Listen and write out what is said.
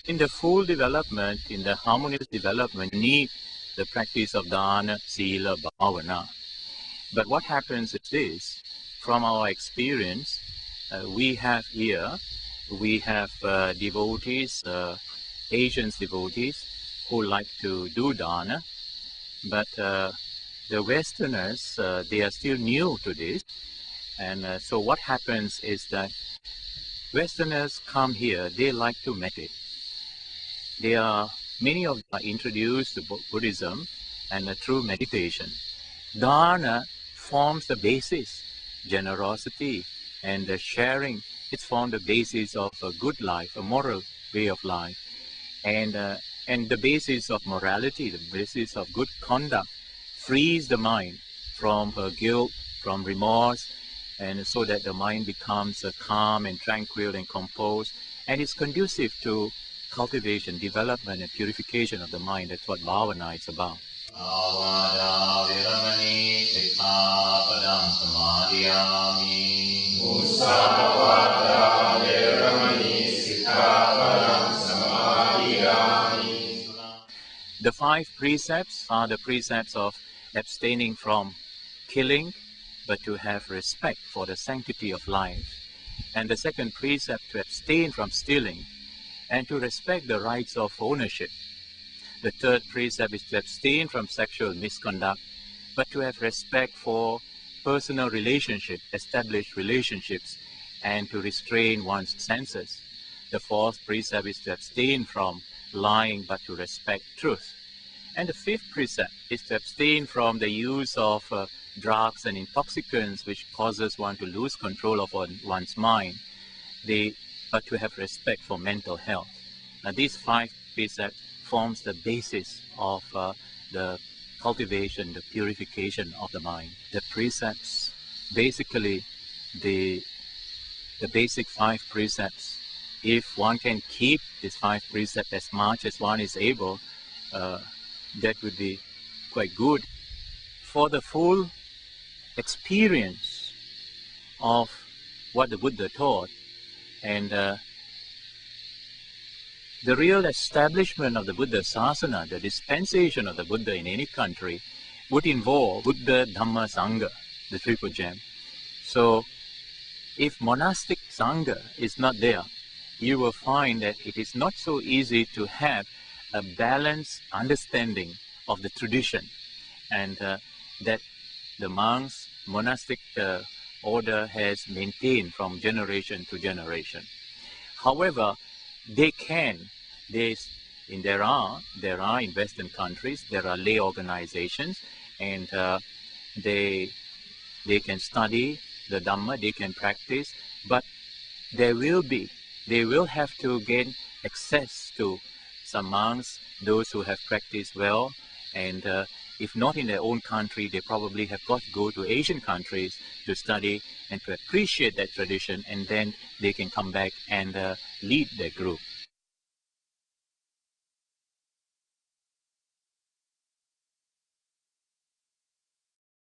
In the full development, in the harmonious development, need the practice of dana, sila, bhavana. But what happens is this, from our experience, we have devotees, Asian devotees, who like to do dana, but the Westerners, they are still new to this, and so what happens is that Westerners come here, they like to meditate. Many of them are introduced to Buddhism and through meditation. Dana forms the basis, generosity and sharing. It's formed the basis of a good life, a moral way of life, and the basis of morality, the basis of good conduct, frees the mind from guilt, from remorse, and so that the mind becomes calm and tranquil and composed, and it's conducive to cultivation, development, and purification of the mind. That's what bhavana is about. The 5 precepts are the precepts of abstaining from killing, but to have respect for the sanctity of life. And the second precept, to abstain from stealing and to respect the rights of ownership. The third precept is to abstain from sexual misconduct, but to have respect for personal relationships, established relationships, and to restrain one's senses. The fourth precept is to abstain from lying, but to respect truth. And the fifth precept is to abstain from the use of drugs and intoxicants, which causes one to lose control of one's mind, but to have respect for mental health. Now, these 5 precepts forms the basis of the cultivation, the purification of the mind. The precepts, basically the basic 5 precepts, if one can keep these 5 precepts as much as one is able, that would be quite good. For the full experience of what the Buddha taught, and the real establishment of the Buddha Sasana, the dispensation of the Buddha in any country, would involve Buddha, Dhamma, Sangha, the triple gem. So if monastic Sangha is not there, you will find that it is not so easy to have a balanced understanding of the tradition, and that the monks, monastic order has maintained from generation to generation. However, there are in Western countries, there are lay organizations, and they can study the Dhamma, they can practice, but they will have to gain access to some monks, those who have practiced well, and if not in their own country, they probably have got to go to Asian countries to study and to appreciate that tradition, and then they can come back and lead their group.